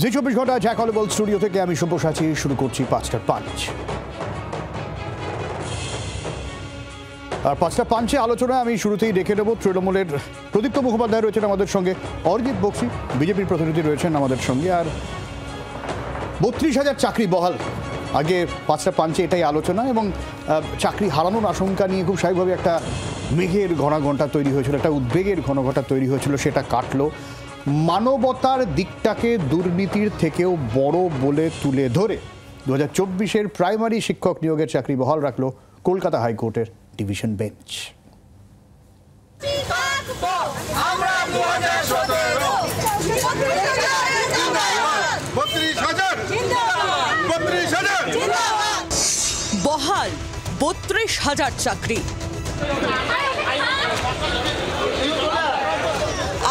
জি 24 ঘন্টা Jack অলিবল studio থেকে আমি সব্যসাচী শুরু করছি 5টা পাঞ্চ। আর 5টা পাঞ্চে আলোচনা আমি শুরুতেই দেখে নেব তৃণমূলের প্রদীপ্ত মুখোপাধ্যায় রয়েছেন আমাদের সঙ্গে, অরিজিৎ বক্সি বিজেপির প্রতিনিধি রয়েছেন আমাদের সঙ্গে, আর 32,000 চাকরি বহাল। আগে 5টা পাঞ্চে এটাই আলোচনা এবং চাকরি হারানোর আশঙ্কা নিয়ে খুব স্বাভাবিকভাবে একটা মেঘের ঘনঘটা তৈরি হয়েছিল, একটা উদ্বেগের ঘনঘটা তৈরি হয়েছিল, সেটা কাটলো। মানবতার দিকটাকে দুর্নীতির থেকেও বড় বলে তুলে ধরে 2024-এর প্রাইমারি শিক্ষক নিয়োগের চাকরি বহাল রাখলো কলকাতা হাইকোর্টের ডিভিশন বেঞ্চ। বহাল 32,000 চাকরি।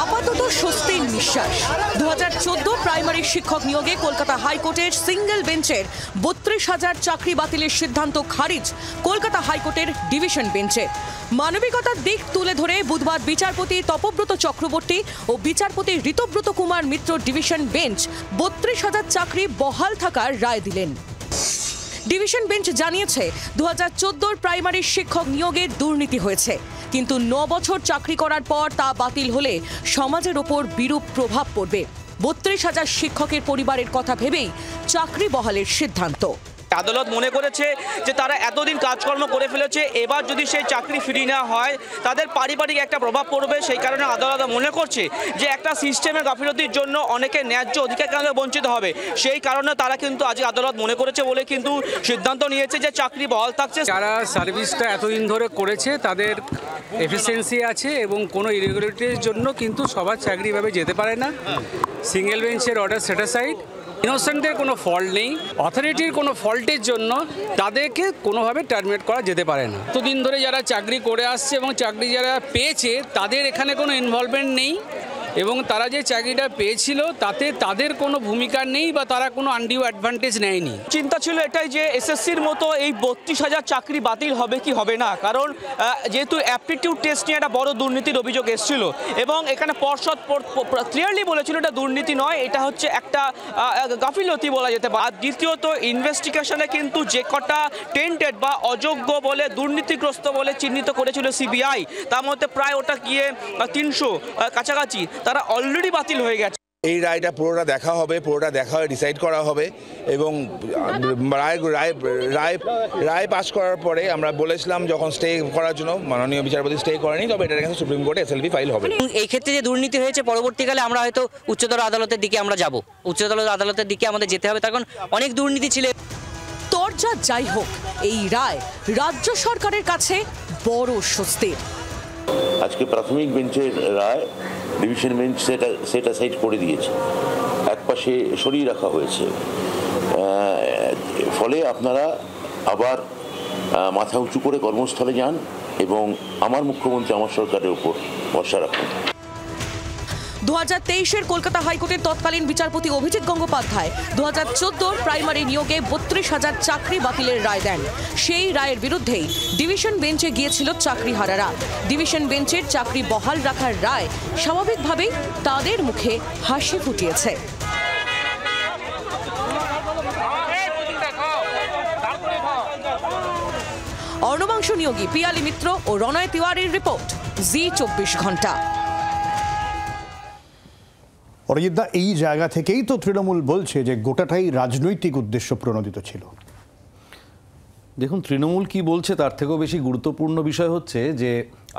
আপাতত স্বস্তির নিঃশ্বাস। 2014 প্রাইমারি শিক্ষক নিয়োগে কলকাতা হাইকোর্টের সিঙ্গেল বেঞ্চের 32,000 চাকরি বাতিলের সিদ্ধান্ত খারিজ কলকাতা হাইকোর্টের ডিভিশন বেঞ্চে। মানবিকতার দিক তুলে ধরে বুধবার বিচারপতি তপব্রত চক্রবর্তী ও বিচারপতি ঋতব্রত কুমার মিত্র ডিভিশন বেঞ্চ 32,000 চাকরি বহাল থাকার রায় দিলেন। ডিভিশন বেঞ্চ জানিয়েছে 2014 প্রাইমারি শিক্ষক নিয়োগে দুর্নীতি হয়েছে, কিন্তু 9 বছর চাকরি করার পর তা বাতিল হলে সমাজের ওপর বিরূপ প্রভাব পড়বে। 32,000 শিক্ষকের পরিবারের কথা ভেবেই চাকরি বহালের সিদ্ধান্ত। আদালত মনে করেছে যে তারা এতদিন কাজকর্ম করে ফেলেছে, এবার যদি সেই চাকরি ফিরিয়ে নেওয়া হয় তাদের পারিবারিক একটা প্রভাব পড়বে। সেই কারণে আদালত মনে করছে যে একটা সিস্টেমের গাফিলতির জন্য অনেকে ন্যায্য অধিকার কেন বঞ্চিত হবে, সেই কারণে তারা কিন্তু আজ আদালত মনে করেছে বলে কিন্তু সিদ্ধান্ত নিয়েছে যে চাকরি বহাল থাকছে। যারা সার্ভিসটা এতদিন ধরে করেছে তাদের এফিসিয়েন্সি আছে এবং কোনো ইরেগুলারিটির জন্য কিন্তু সবার চাকরিভাবে যেতে পারে না। সিঙ্গেল বেঞ্চের অর্ডার সেটাসাইড, ইনোসেন্টের কোনো ফল্ট নেই, অথরিটির কোনো ফল্টের জন্য তাদেরকে কোনোভাবে টার্মিনেট করা যেতে পারে না। এতদিন ধরে যারা চাকরি করে আসছে এবং চাকরি যারা পেয়েছে তাদের এখানে কোনো ইনভলভমেন্ট নেই এবং তারা যে চাকরিটা পেয়েছিল তাতে তাদের কোনো ভূমিকা নেই বা তারা কোনো আনডিউ অ্যাডভান্টেজ নেয়নি। চিন্তা ছিল এটাই যে এসএসসির মতো এই 32,000 চাকরি বাতিল হবে কি হবে না, কারণ যেহেতু অ্যাপটিটিউড টেস্ট নিয়ে একটা বড় দুর্নীতির অভিযোগ এসেছিল এবং এখানে পর্ষদ ক্লিয়ারলি বলেছিল এটা দুর্নীতি নয়, এটা হচ্ছে একটা গাফিলতি বলা যেতে পারে। আর দ্বিতীয়ত ইনভেস্টিগেশনে কিন্তু যে কটা টেন্টেড বা অযোগ্য বলে দুর্নীতিগ্রস্ত বলে চিহ্নিত করেছিল সিবিআই, তার মধ্যে প্রায় ওটা গিয়ে 300 কাছাকাছি তারা অলরেডি বাতিল হয়ে গেছে। এই রায়টা পুরোটা দেখা হবে, পুরোটা দেখা হয়ে ডিসাইড করা হবে এবং রায় পাস করার পরে আমরা বলেছিলাম যখন স্টে করার জন্য, মাননীয় বিচারপতি স্টে করেনি, তবে এটার কাছে সুপ্রিম কোর্টে এসএলপি ফাইল হবে। এই ক্ষেত্রে যে দুর্নীতি হয়েছে পরবর্তীকালে আমরা হয়তো উচ্চতর আদালতের দিকে আমরা যাব, উচ্চতর আদালতের দিকে আমাদের যেতে হবে, তার কারণ অনেক দুর্নীতি ছিল। তরজা যাই হোক, এই রায় রাজ্য সরকারের কাছে বড় স্বস্তির। আজকে প্রাথমিক বেঞ্চের রায় ডিভিশন বেঞ্চ সেটা সাইড করে দিয়েছে, একপাশে সরিয়ে রাখা হয়েছে। ফলে আপনারা আবার মাথা উঁচু করে কর্মস্থলে যান এবং আমার মুখ্যমন্ত্রী আমার সরকারের উপর ভরসা রাখুন। 2023-এর কলকাতা হাইকোর্টের তৎকালীন বিচারপতি অভিজিৎ গঙ্গোপাধ্যায় 2014 প্রাইমারি নিয়োগে 32,000 চাকরি বাতিলের রায় দেন। সেই রায়ের বিরুদ্ধেই ডিভিশন বেঞ্চে গিয়েছিল চাকরিহারারা। ডিভিশন বেঞ্চের চাকরি বহাল রাখার রায় স্বাভাবিকভাবেই তাদের মুখে হাসি ফুটিয়েছে। অর্ণবাংশু নিয়োগী, পিয়ালি মিত্র ও রণয় তিওয়ারির রিপোর্ট, জি 24 ঘন্টা। অরিজিৎদা, এই জায়গা থেকেই তো তৃণমূল বলছে যে গোটাটাই রাজনৈতিক উদ্দেশ্য প্রণোদিত ছিল। দেখুন, তৃণমূল কি বলছে তার থেকেও বেশি গুরুত্বপূর্ণ বিষয় হচ্ছে যে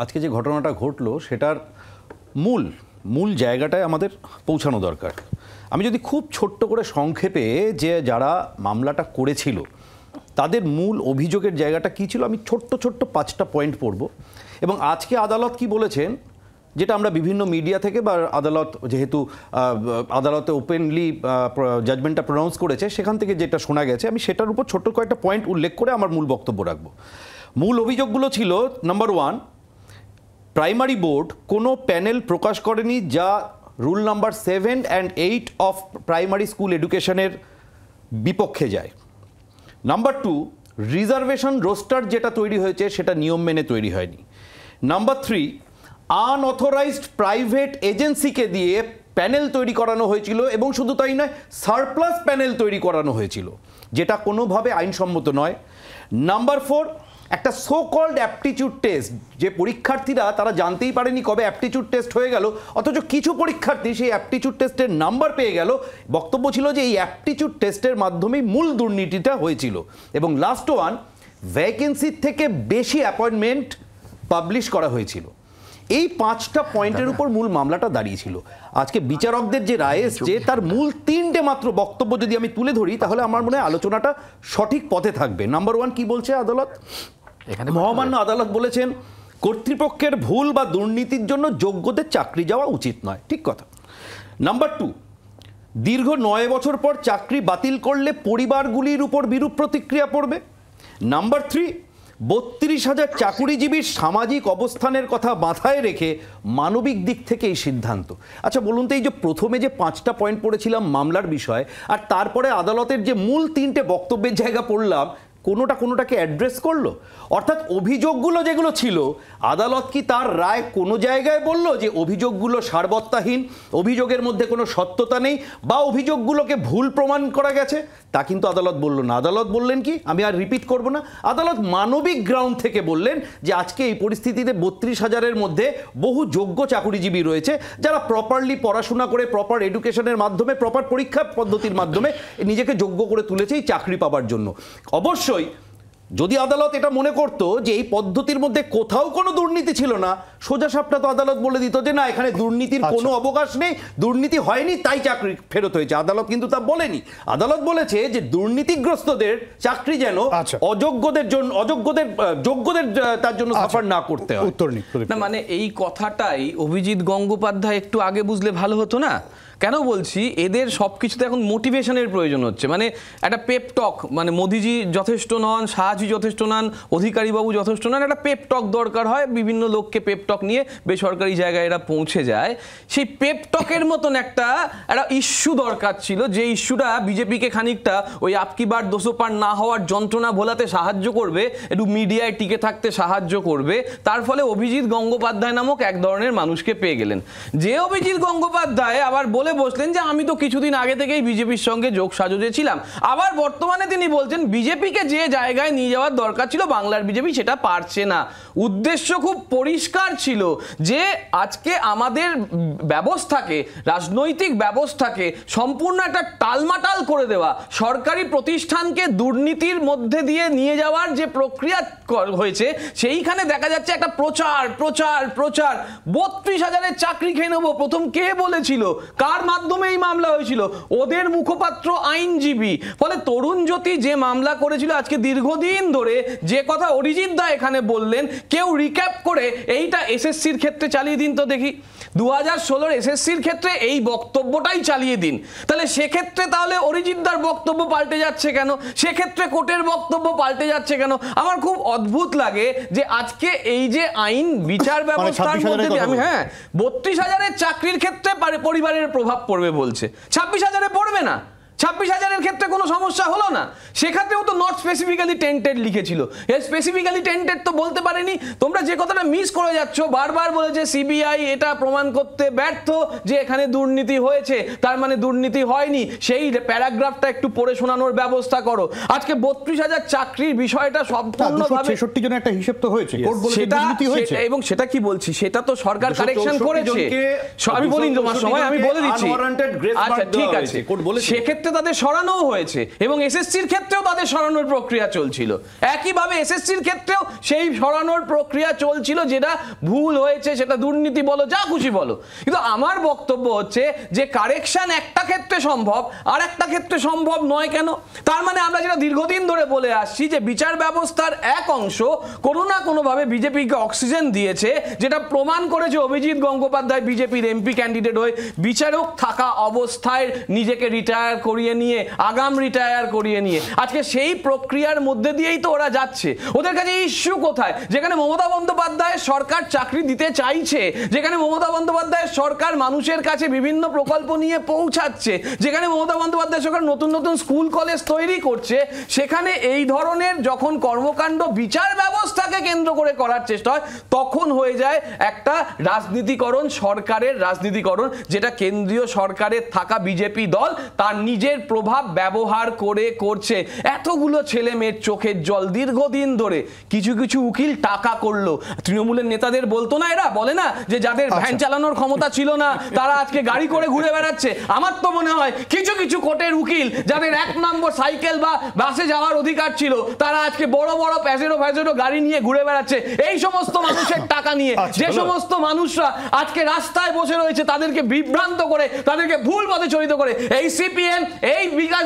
আজকে যে ঘটনাটা ঘটলো সেটার মূল জায়গাটায় আমাদের পৌঁছানো দরকার। আমি যদি খুব ছোট্ট করে সংক্ষেপে যে যারা মামলাটা করেছিল তাদের মূল অভিযোগের জায়গাটা কী ছিল, আমি ছোট্ট 5টা পয়েন্ট পড়ব এবং আজকে আদালত কি বলেছেন, যেটা আমরা বিভিন্ন মিডিয়া থেকে বা আদালত যেহেতু আদালতে ওপেনলি জাজমেন্টটা প্রনাউন্স করেছে সেখান থেকে যেটা শোনা গেছে, আমি সেটার উপর ছোট্ট কয়েকটা পয়েন্ট উল্লেখ করে আমার মূল বক্তব্য রাখবো। মূল অভিযোগগুলো ছিল, নাম্বার 1, প্রাইমারি বোর্ড কোনো প্যানেল প্রকাশ করেনি যা rule number 7 and 8 of primary school এডুকেশনের বিপক্ষে যায়। নাম্বার 2, রিজার্ভেশন রোস্টার যেটা তৈরি হয়েছে সেটা নিয়ম মেনে তৈরি হয়নি। নাম্বার 3, আনঅথরাইজড প্রাইভেট এজেন্সিকে দিয়ে প্যানেল তৈরি করানো হয়েছিল এবং শুধু তাই নয়, সারপ্লাস প্যানেল তৈরি করানো হয়েছিল, যেটা কোনোভাবে আইনসম্মত নয়। নাম্বার 4, একটা সো কল্ড অ্যাপটিটিউড টেস্ট, যে পরীক্ষার্থীরা তারা জানতেই পারেনি কবে অ্যাপটিটিউড টেস্ট হয়ে গেল, অথচ কিছু পরীক্ষার্থী সেই অ্যাপটিটিউড টেস্টের নাম্বার পেয়ে গেল। বক্তব্য ছিল যে এই অ্যাপটিটিউড টেস্টের মাধ্যমেই মূল দুর্নীতিটা হয়েছিল। এবং লাস্ট ওয়ান, ভ্যাকেন্সির থেকে বেশি অ্যাপয়েন্টমেন্ট পাবলিশ করা হয়েছিল। এই 5টা পয়েন্টের উপর মূল মামলাটা দাঁড়িয়েছিল। আজকে বিচারকদের যে রায় এসছে তার মূল 3টে মাত্র বক্তব্য যদি আমি তুলে ধরি, তাহলে আমার মনে হয় আলোচনাটা সঠিক পথে থাকবে। নাম্বার 1 কি বলছে আদালত? মহামান্য আদালত বলেছেন কর্তৃপক্ষের ভুল বা দুর্নীতির জন্য যোগ্যদের চাকরি যাওয়া উচিত নয়, ঠিক কথা। নাম্বার 2, দীর্ঘ 9 বছর পর চাকরি বাতিল করলে পরিবারগুলির উপর বিরূপ প্রতিক্রিয়া পড়বে। নাম্বার 3, 32,000 চাকুরিজীবীর সামাজিক অবস্থানের কথা মাথায় রেখে মানবিক দিক থেকে এই সিদ্ধান্ত। আচ্ছা বলুন তো, এই যে প্রথমে যে 5টা পয়েন্ট পড়েছিলাম মামলার বিষয়, আর তারপরে আদালতের যে মূল 3টে বক্তব্যের জায়গা পড়লাম, কোনোটাকে অ্যাড্রেস করলো? অর্থাৎ অভিযোগগুলো যেগুলো ছিল, আদালত কি তার রায় কোনো জায়গায় বলল যে অভিযোগগুলো সারবত্তাহীন, অভিযোগের মধ্যে কোনো সত্যতা নেই, বা অভিযোগগুলোকে ভুল প্রমাণ করা গেছে? তা কিন্তু আদালত বলল না। আদালত বললেন কি, আমি আর রিপিট করব না, আদালত মানবিক গ্রাউন্ড থেকে বললেন যে আজকে এই পরিস্থিতিতে 32,000-এর মধ্যে বহু যোগ্য চাকুরিজীবী রয়েছে যারা প্রপারলি পড়াশোনা করে, প্রপার এডুকেশনের মাধ্যমে, প্রপার পরীক্ষা পদ্ধতির মাধ্যমে নিজেকে যোগ্য করে তুলেছে এই চাকরি পাবার জন্য। অবশ্যই যদি আদালত এটা মনে করত যে এই পদ্ধতির মধ্যে কোথাও কোনো দুর্নীতি ছিল না, সোজা সাপটা তো আদালত বলে দিত যে না, এখানে দুর্নীতির কোনো অবকাশ নেই, দুর্নীতি হয়নি, তাই চাকরি ফেরত হয়েছে। আদালত কিন্তু তা বলেনি। আদালত বলেছে যে দুর্নীতিগ্রস্তদের চাকরি যেন যোগ্যদের তার জন্য সাফার না করতে হয়। উত্তর না, মানে এই কথাটাই অভিজিৎ গঙ্গোপাধ্যায় একটু আগে বুঝলে ভালো হতো না? কেন বলছি, এদের সব কিছুতে এখন মোটিভেশনের প্রয়োজন হচ্ছে। মানে একটা পেপটক, মানে মোদিজি যথেষ্ট নন, শাহজি যথেষ্ট নন, অধিকারীবাবু যথেষ্ট নন, একটা পেপটক দরকার হয়। বিভিন্ন লোককে পেপটক নিয়ে বেসরকারি জায়গায় এরা পৌঁছে যায়। সেই পেপটকের মতন একটা ইস্যু দরকার ছিল, যে ইস্যুটা বিজেপিকে খানিকটা ওই আপকি বার 200 পার না হওয়ার যন্ত্রণা ভোলাতে সাহায্য করবে, একটু মিডিয়ায় টিকে থাকতে সাহায্য করবে। তার ফলে অভিজিৎ গঙ্গোপাধ্যায় নামক এক ধরনের মানুষকে পেয়ে গেলেন, যে অভিজিৎ গঙ্গোপাধ্যায় আবার বসলেন যে আমি তো কিছুদিন আগে থেকেই বিজেপির সঙ্গে যোগ সাজসে ছিলাম। আবার বর্তমানে তিনি বলছেন বিজেপিকে যে জায়গায় নিয়ে যাওয়ার দরকার ছিল বাংলার বিজেপি সেটা পারছে না। উদ্দেশ্য খুব পরিষ্কার ছিল যে আজকে আমাদের ব্যবস্থাকে, রাজনৈতিক ব্যবস্থাকে সম্পূর্ণ একটা টালমাটাল করে দেওয়া, সরকারি প্রতিষ্ঠানকে দুর্নীতির মধ্যে দিয়ে নিয়ে যাওয়ার যে প্রক্রিয়া হয়েছে, সেইখানে দেখা যাচ্ছে একটা প্রচার প্রচার প্রচার। 32,000-এর চাকরি খেয়ে নেবো, প্রথম কে বলেছিল, কার মাধ্যমে এই মামলা হয়েছিল? ওদের মুখপাত্র আইনজীবী। ফলে তরুণ জ্যোতি যে মামলা করেছিল, আজকে দীর্ঘদিন ধরে যে কথা অরিজিৎ দা এখানে বললেন, কেউ রিক্যাপ করে এইটা এসএসসির ক্ষেত্রে চালিয়ে দিন তো দেখি। 2016-র এসএসসির ক্ষেত্রে এই বক্তব্যটাই চালিয়ে দিন। তাহলে সেক্ষেত্রে তাহলে অরিজিৎ দার বক্তব্য পাল্টে যাচ্ছে কেন? সেক্ষেত্রে কোর্টের বক্তব্য পাল্টে যাচ্ছে কেন? আমার খুব অদ্ভুত লাগে যে আজকে এই যে আইন বিচার ব্যবস্থার মধ্যে দিয়ে, আমি 32,000-এর চাকরির ক্ষেত্রে পরিবারের প্রভাব পড়বে বলছে, 26,000-এ পড়বে না। 26,000-এর ক্ষেত্রে কোনো সমস্যা হলো না। সেক্ষেত্রেও তো নট স্পেসিফিক্যালি টেন্টেড লিখেছিল, স্পেসিফিক্যালি টেন্টেড তো বলতে পারেনি। তোমরা যে কথাটা মিস করে যাচ্ছ, বারবার বলেছে সিবিআই এটা প্রমাণ করতে ব্যর্থ যে এখানে দুর্নীতি হয়েছে, তার মানে দুর্নীতি হয়নি। সেই প্যারাগ্রাফটা একটু পড়ে শোনানোর ব্যবস্থা করো। আজকে 32,000 চাকরির বিষয়টা সম্পূর্ণভাবে 266 জনের একটা হিসাব তো হয়েছে, কোর্ট বলেছে দুর্নীতি হয়েছে, এবং সেটা কি বলছি, সেটা তো সরকার কারেকশন করেছে। আমি বলি তোমার সময় আমি বলে দিচ্ছি, আচ্ছা ঠিক আছে, সেক্ষেত্রে তাদের সরানো হয়েছে এবং এসএসসির ক্ষেত্রেও তাদের সরানোর প্রক্রিয়া চলছিল। একইভাবে এসএসসির ক্ষেত্রেও সেই সরানোর প্রক্রিয়া চলছিল, যেটা ভুল হয়েছে সেটা দুর্নীতি বলো, যা খুশি বলো। কিন্তু আমার বক্তব্য হচ্ছে যে কারেকশন একটা ক্ষেত্রে সম্ভব, আর একটা ক্ষেত্রে সম্ভব নয় কেন? তার মানে আমরা যেটা দীর্ঘদিন ধরে বলে আসছি যে বিচার ব্যবস্থার এক অংশ কোনো না কোনোভাবে বিজেপিকে অক্সিজেন দিয়েছে, যেটা প্রমাণ করেছে অভিজিৎ গঙ্গোপাধ্যায় বিজেপির এমপি ক্যান্ডিডেট হয়ে বিচারক থাকা অবস্থায় নিজেকে রিটায়ার করিয়ে নিয়ে আগাম রিটায়ার করিয়ে নিয়ে আজকে সেই প্রক্রিয়ার মধ্যে দিয়েই তো ওরা যাচ্ছে। ওদের কাছে ইস্যু কোথায়? যেখানে মমতা বন্দ্যোপাধ্যায়ের সরকার চাকরি দিতে চাইছে, যেখানে মমতা বন্দ্যোপাধ্যায়ের সরকার মানুষের কাছে বিভিন্ন প্রকল্প নিয়ে পৌঁছাচ্ছে, যেখানে মমতা বন্দ্যোপাধ্যায় সরকার নতুন নতুন স্কুল কলেজ তৈরি করছে, সেখানে এই ধরনের যখন কর্মকাণ্ড বিচার ব্যবস্থাকে কেন্দ্র করে করার চেষ্টা হয় তখন হয়ে যায় একটা রাজনীতিকরণ, সরকারের রাজনীতিকরণ, যেটা কেন্দ্রীয় সরকারের থাকা বিজেপি দল তার নিজের প্রভাব ব্যবহার করে করছে। এতগুলো ছেলে মেয়ের চোখের জল দীর্ঘদিন ধরে কিছু কিছু উকিল টাকা করলো। তৃণমূলের নেতাদের বলতো না, এরা বলে না যে যাদের ভ্যান চালানোর ক্ষমতা ছিল না তারা আজকে গাড়ি করে ঘুরে বেড়াচ্ছে। আমার তো মনে হয় কিছু কিছু কোর্টের উকিল যাদের 1 নম্বর সাইকেল বা বাসে যাওয়ার অধিকার ছিল তারা আজকে বড় বড় প্যাজেরো গাড়ি নিয়ে ঘুরে বেড়াচ্ছে এই সমস্ত মানুষের টাকা নিয়ে। যে সমস্ত মানুষরা আজকে রাস্তায় বসে রয়েছে তাদেরকে বিভ্রান্ত করে, তাদেরকে ভুল পথে চালিত করে এই সিপিএম, এই বিকাশ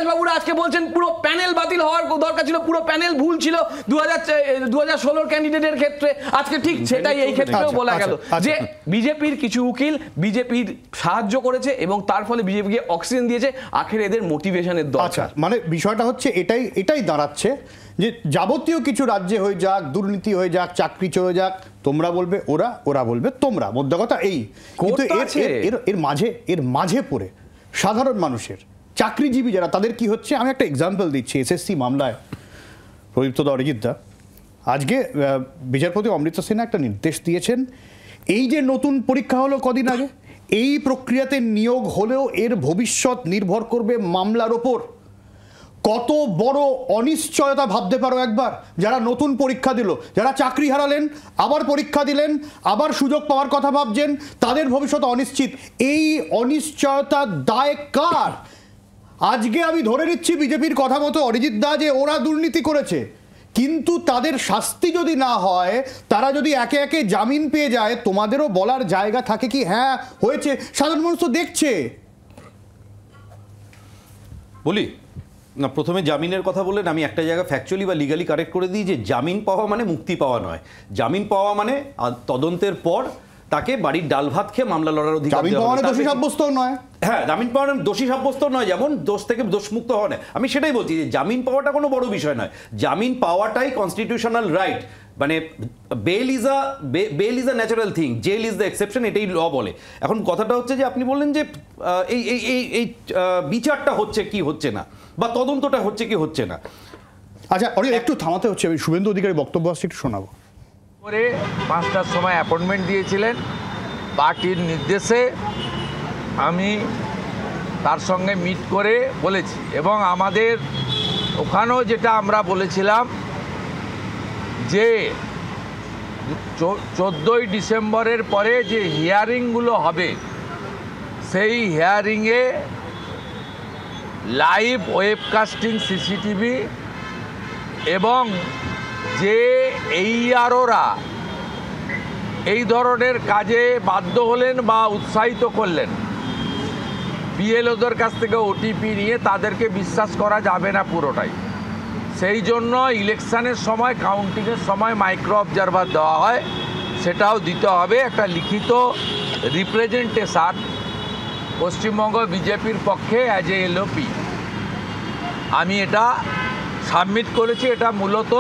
বাবুরা আজকে বলছেন পুরো প্যানেল বাতিল হওয়ার দরকার ছিল, পুরো প্যানেল ভুল ছিল 2016 ক্যান্ডিডেটের ক্ষেত্রে। আজকে ঠিক সেটাই এই ক্ষেত্রেও বলা গেল যে বিজেপির কিছু উকিল বিজেপির সাহায্য করেছে এবং তার ফলে বিজেপিকে অক্সিজেন দিয়েছে। আখের এদের মোটিভেশনের দরকার। মানে বিষয়টা হচ্ছে এটাই দাঁড়াচ্ছে যে যাবতীয় কিছু রাজ্যে হয়ে যাক, দুর্নীতি হয়ে যাক, চাকরি চলে যাক, তোমরা বলবে ওরা, ওরা বলবে তোমরা, মোদ্দা কথা এই। কিন্তু এর মাঝে পড়ে সাধারণ মানুষের, চাকরিজীবী যারা, তাদের কি হচ্ছে, আমি একটা এক্সাম্পল দিচ্ছি। এসএসসি মামলায় প্রদীপ্তদা, অরিজিৎদা, আজকে বিচারপতি অমৃতা সিনহা একটা নির্দেশ দিয়েছেন, এই যে নতুন পরীক্ষা হলো কদিন আগে, এই প্রক্রিয়াতে নিয়োগ হলেও এর ভবিষ্যৎ নির্ভর করবে মামলার ওপর। কত বড় অনিশ্চয়তা ভাবতে পারো একবার। যারা নতুন পরীক্ষা দিল, যারা চাকরি হারালেন, আবার পরীক্ষা দিলেন, আবার সুযোগ পাওয়ার কথা ভাবছেন, তাদের ভবিষ্যৎ অনিশ্চিত। এই অনিশ্চয়তার দায় কার? আজকে আমি ধরে নিচ্ছি বিজেপির কথা মতো অরিজিৎ দা যে ওরা দুর্নীতি করেছে, কিন্তু তাদের শাস্তি যদি না হয়, তারা যদি একে একে জামিন পেয়ে যায়, তোমাদেরও বলার জায়গা থাকে কি হ্যাঁ হয়েছে, সাধারণ মানুষ তো দেখছে। বলি না, প্রথমে জামিনের কথা বললেন, আমি একটা জায়গা ফ্যাকচুয়ালি বা লিগালি কারেক্ট করে দিই যে জামিন পাওয়া মানে মুক্তি পাওয়া নয়। জামিন পাওয়া মানে তদন্তের পর তাকে বাড়ির ডাল ভাত খেয়ে মামলা লড়ার অধিকার। জামিন পাওয়া মানে দোষী সাব্যস্ত নয়। হ্যাঁ, জামিন পাওয়া দোষী সাব্যস্ত নয়, যেমন দোষ থেকে দোষমুক্ত হওয়া নয়। আমি সেটাই বলছি যে জামিন পাওয়াটা কোনো বড় বিষয় নয়, জামিন পাওয়াটাই কনস্টিটিউশনাল রাইট। মানে bail is a natural thing, jail is the exception, এটাই ল বলে। এখন কথাটা হচ্ছে যে আপনি বললেন যে এই বিচারটা হচ্ছে কি হচ্ছে না, বা তদন্তটা হচ্ছে কি হচ্ছে না। আচ্ছা, একটু থামাতে হচ্ছে, আমি শুভেন্দু অধিকারী বক্তব্য আসছে, একটু শোনাবো। 5টার সময় অ্যাপয়েন্টমেন্ট দিয়েছিলেন পার্টির নির্দেশে, আমি তার সঙ্গে মিট করে বলেছি এবং আমাদের ওখানেও যেটা আমরা বলেছিলাম যে 14ই ডিসেম্বরের পরে যে হিয়ারিংগুলো হবে সেই হিয়ারিংয়ে লাইভ ওয়েবকাস্টিং সিসিটিভি এবং যে এইআরওরা এই ধরনের কাজে বাধ্য হলেন বা উৎসাহিত করলেন, বিএলওদের কাছ থেকে ওটিপি নিয়ে তাদেরকে বিশ্বাস করা যাবে না পুরোটাই। সেই জন্য ইলেকশনের সময়, কাউন্টিংয়ের সময় মাইক্রো অবজারভার দেওয়া হয়, সেটাও দিতে হবে। একটা লিখিত রিপ্রেজেন্টেশন পশ্চিমবঙ্গ বিজেপির পক্ষে অ্যাজ এ এলওপি আমি এটা সাবমিট করেছি। এটা মূলত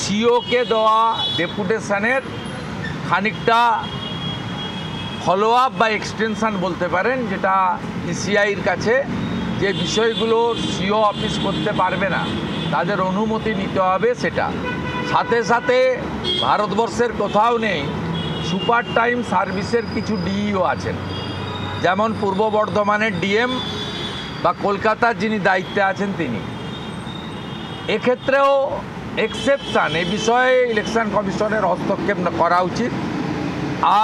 সিওকে দেওয়া ডেপুটেশনের খানিকটা ফলো আপ বা এক্সটেনশান বলতে পারেন, যেটা ইসিআইয়ের কাছে যে বিষয়গুলো সিও অফিস করতে পারবে না, তাদের অনুমতি নিতে হবে। সেটা সাথে সাথে ভারতবর্ষের কোথাও নেই সুপার টাইম সার্ভিসের কিছু ডিইও আছেন, যেমন পূর্ব বর্ধমানের ডিএম বা কলকাতার যিনি দায়িত্বে আছেন তিনি। এক্ষেত্রেও এক্সেপশান, এই বিষয়ে ইলেকশন কমিশনের হস্তক্ষেপ করা উচিত।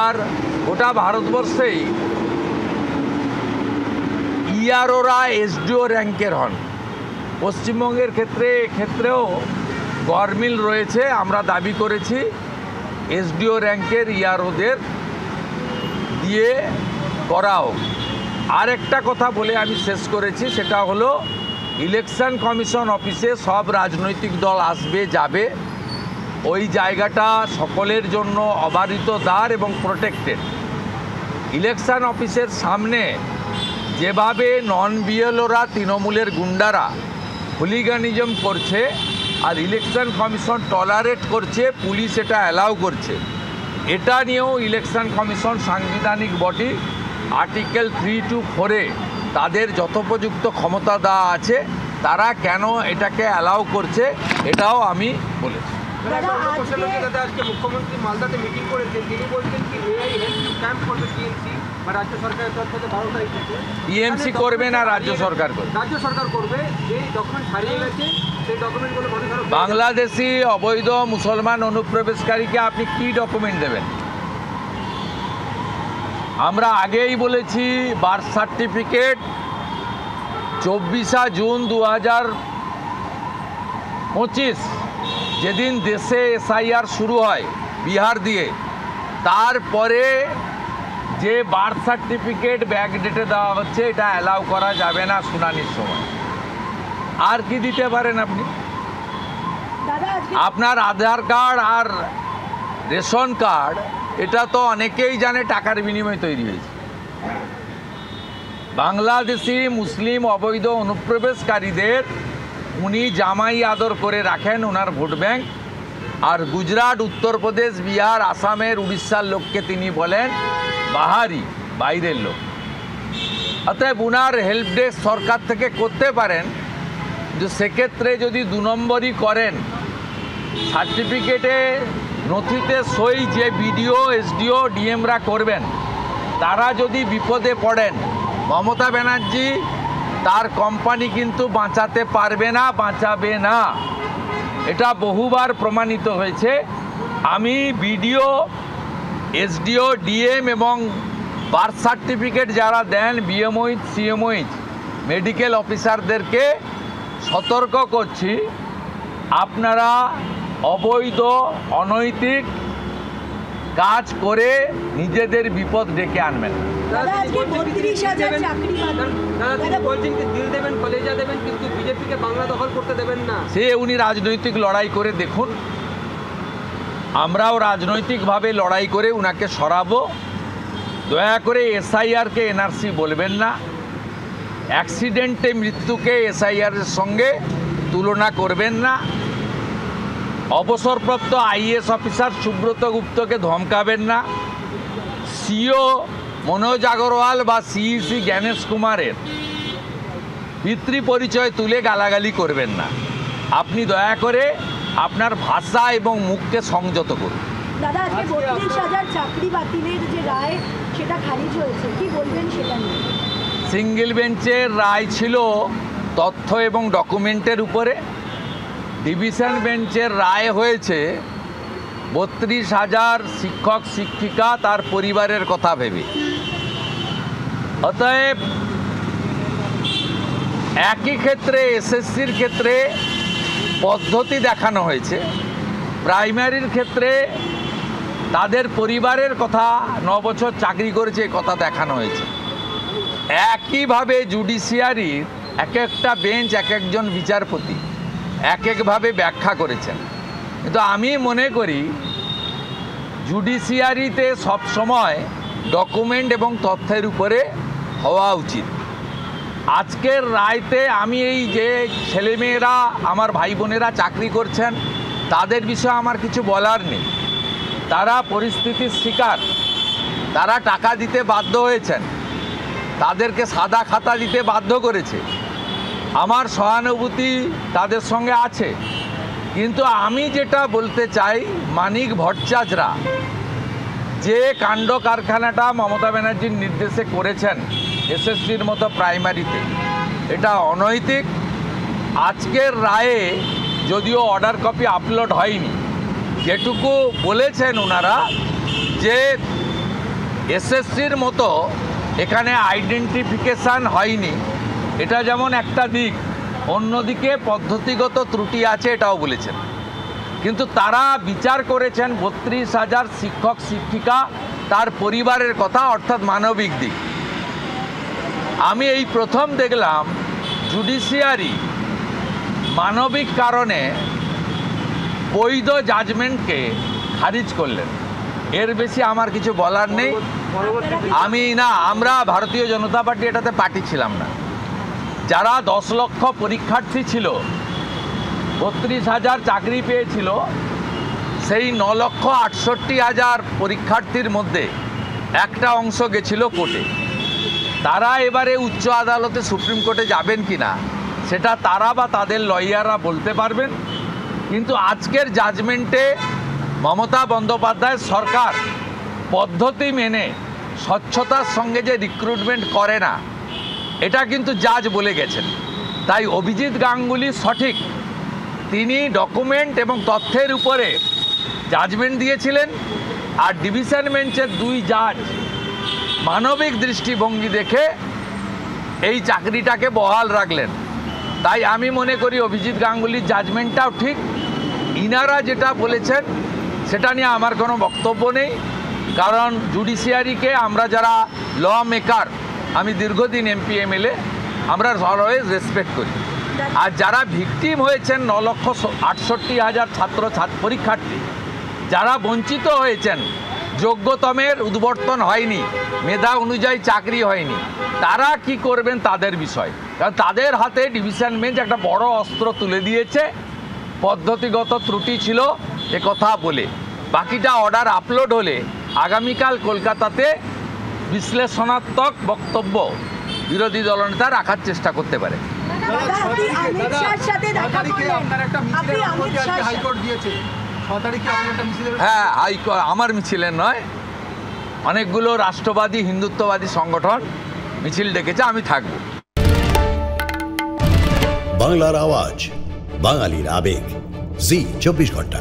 আর গোটা ভারতবর্ষেই ইআরওরা এসডিও র্যাঙ্কের হন। পশ্চিমবঙ্গের ক্ষেত্রেও গরমিল রয়েছে। আমরা দাবি করেছি এসডিও র্যাঙ্কের ইআরওদের দিয়ে করা হোক। আরেকটা কথা বলে আমি শেষ করেছি, সেটা হলো ইলেকশন কমিশন অফিসে সব রাজনৈতিক দল আসবে যাবে, ওই জায়গাটা সকলের জন্য অবারিত দ্বার এবং প্রোটেক্টেড। ইলেকশন অফিসের সামনে যেভাবে নন বিএলওরা তৃণমূলের গুন্ডারা হুলিগানিজম করছে আর ইলেকশন কমিশন টলারেট করছে, পুলিশ এটা অ্যালাউ করছে, এটা নিয়েও ইলেকশন কমিশন সাংবিধানিক বডি আর্টিকেল 3 to 4-এ তাদের যথোপযুক্ত ক্ষমতা দেওয়া আছে, তারা কেন এটাকে অ্যালাউ করছে এটাও আমি বলেছি। আজকে মুখ্যমন্ত্রী মালদাতে মিটিং করেছেন, তিনি বলছেন কি AI help to camp for the TMC বা রাজ্য সরকারের তরফ থেকে 12 তারিখ থেকে টিএমসি করবে না রাজ্য সরকার করবে? রাজ্য সরকার করবে। যে ডকুমেন্ট হারিয়ে গেছে সেই ডকুমেন্টগুলো বাংলাদেশি অবৈধ মুসলমান অনুপ্রবেশকারীকে আপনি কি ডকুমেন্ট দেবেন? আমরা আগেই বলেছি বার্থ সার্টিফিকেট 24 জুন 2025 যেদিন দেশে এসআইআর শুরু হয় বিহার দিয়ে, তারপরে যে বার্থ সার্টিফিকেট ব্যাকডেটে দেওয়া হচ্ছে এটা অ্যালাউ করা যাবে না শুনানির সময়। আর কি দিতে পারেন আপনি? আপনার আধার কার্ড আর রেশন কার্ড এটা তো অনেকেই জানে টাকার বিনিময়ে তৈরি হয়েছে। বাংলাদেশি মুসলিম অবৈধ অনুপ্রবেশকারীদের উনি জামাই আদর করে রাখেন, ওনার ভোট ব্যাংক। আর গুজরাট, উত্তরপ্রদেশ, বিহার, আসামের, উড়িষ্যার লোককে তিনি বলেন বাহারি, বাইরের লোক। অতএব উনার হেল্প ডেস্ক সরকার থেকে করতে পারেন, যে সেক্ষেত্রে যদি 2 নম্বরই করেন, সার্টিফিকেটে নথিতে সই যে বিডিও, এসডিও, ডিএমরা করবেন, তারা যদি বিপদে পড়েন, মমতা ব্যানার্জি তার কোম্পানি কিন্তু বাঁচাতে পারবে না, বাঁচাবে না। এটা বহুবার প্রমাণিত হয়েছে। আমি বিডিও, এসডিও, ডিএম এবং বার্থ সার্টিফিকেট যারা দেন, বিএমওইচ, সিএমওইচ, মেডিকেল অফিসারদেরকে সতর্ক করছি, আপনারা অবৈধ অনৈতিক কাজ করে নিজেদের বিপদ ডেকে আনবেন। সে উনি রাজনৈতিক লড়াই করে দেখুন, আমরাও রাজনৈতিকভাবে লড়াই করে উনাকে সরাবো। দয়া করে এসআইআরকে এনআরসি বলবেন না, অ্যাক্সিডেন্টে মৃত্যুকে এসআইআরের সঙ্গে তুলনা করবেন না, অবসরপ্রাপ্ত আইএএস অফিসার সুব্রত গুপ্তকে ধমকাবেন না, সিও মনোজ আগরওয়াল বা সিইসি জ্ঞানেশ কুমারের পিতৃ পরিচয় তুলে গালাগালি করবেন না। আপনি দয়া করে আপনার ভাষা এবং মুখকে সংযত করুন। দাদা, আজকে 32,000 চাকরি বাতিলের যে রায় সেটা খারিজ হয়েছে, কি বলবেন সেটা নিয়ে? সিঙ্গেল বেঞ্চের রায় ছিল তথ্য এবং ডকুমেন্টের উপরে, ডিভিশন বেঞ্চের রায় হয়েছে 32,000 শিক্ষক শিক্ষিকা তার পরিবারের কথা ভেবে। অতএব একই ক্ষেত্রে এসএসসির ক্ষেত্রে পদ্ধতি দেখানো হয়েছে, প্রাইমারির ক্ষেত্রে তাদের পরিবারের কথা, 9 বছর চাকরি করেছে কথা দেখানো হয়েছে। একইভাবে জুডিশিয়ারির এক একটা বেঞ্চ, এক একজন বিচারপতি এক একভাবে ব্যাখ্যা করেছেন। কিন্তু আমি মনে করি জুডিশিয়ারিতে সবসময় ডকুমেন্ট এবং তথ্যের উপরে হওয়া উচিত। আজকের রায়তে আমি এই যে ছেলেমেয়েরা, আমার ভাই বোনেরা চাকরি করছেন, তাদের বিষয়ে আমার কিছু বলার নেই। তারা পরিস্থিতির শিকার, তারা টাকা দিতে বাধ্য হয়েছেন, তাদেরকে সাদা খাতা দিতে বাধ্য করেছে। আমার সহানুভূতি তাদের সঙ্গে আছে, কিন্তু আমি যেটা বলতে চাই, মানিক ভট্টাচার্যরা যে কাণ্ড কারখানাটা মমতা ব্যানার্জির নির্দেশে করেছেন এসএসসির মতো প্রাইমারিতে, এটা অনৈতিক। আজকের রায়ে যদিও অর্ডার কপি আপলোড হয়নি, যেটুকু বলেছেন ওনারা যে এসএসসির মতো এখানে আইডেন্টিফিকেশান হয়নি, এটা যেমন একটা দিক, অন্যদিকে পদ্ধতিগত ত্রুটি আছে এটাও বলেছেন। কিন্তু তারা বিচার করেছেন 32,000 শিক্ষক শিক্ষিকা তার পরিবারের কথা, অর্থাৎ মানবিক দিক। আমি এই প্রথম দেখলাম জুডিশিয়ারি মানবিক কারণে বৈধ জাজমেন্টকে খারিজ করলেন। এর বেশি আমার কিছু বলার নেই। আমরা ভারতীয় জনতা পার্টি এটাতে পার্টি ছিলাম না। যারা 10 লক্ষ পরীক্ষার্থী ছিল, 32,000 চাকরি পেয়েছিল, সেই 9,68,000 পরীক্ষার্থীর মধ্যে একটা অংশ গেছিল কোর্টে। তারা এবারে উচ্চ আদালতে সুপ্রিম কোর্টে যাবেন কিনা সেটা তারা বা তাদের লয়াররা বলতে পারবেন। কিন্তু আজকের জাজমেন্টে মমতা বন্দ্যোপাধ্যায় সরকার পদ্ধতি মেনে স্বচ্ছতার সঙ্গে যে রিক্রুটমেন্ট করে না, এটা কিন্তু জাজ বলে গেছেন। তাই অভিজিৎ গাঙ্গুলি সঠিক, তিনি ডকুমেন্ট এবং তথ্যের উপরে জাজমেন্ট দিয়েছিলেন। আর ডিভিশন বেঞ্চের 2 জাজ মানবিক দৃষ্টিভঙ্গি দেখে এই চাকরিটাকে বহাল রাখলেন। তাই আমি মনে করি অভিজিৎ গাঙ্গুলির জাজমেন্টটাও ঠিক। ইনারা যেটা বলেছেন সেটা নিয়ে আমার কোনো বক্তব্য নেই, কারণ জুডিশিয়ারিকে আমরা যারা ল মেকার, আমি দীর্ঘদিন এমপি MLA, আমরা অলওয়েজ রেসপেক্ট করি। আর যারা ভিকটিম হয়েছেন 9,68,000 পরীক্ষার্থী, যারা বঞ্চিত হয়েছেন, যোগ্যতমের উদ্বর্তন হয়নি, মেধা অনুযায়ী চাকরি হয়নি, তারা কি করবেন তাদের বিষয়। কারণ তাদের হাতে ডিভিশন বেঞ্চ একটা বড় অস্ত্র তুলে দিয়েছে, পদ্ধতিগত ত্রুটি ছিল কথা বলে। বাকিটা অর্ডার আপলোড হলে আগামীকাল কলকাতাতে বিশ্লেষণাত্মক বক্তব্য বিরোধী দলনেতা রাখার চেষ্টা করতে পারে। হ্যাঁ, আমার মিছিলের নয়, অনেকগুলো রাষ্ট্রবাদী হিন্দুত্ববাদী সংগঠন মিছিল ডেকেছে, আমি থাকব। বাংলার আওয়াজ, বাঙালির আবেগ, জি 24 ঘন্টা।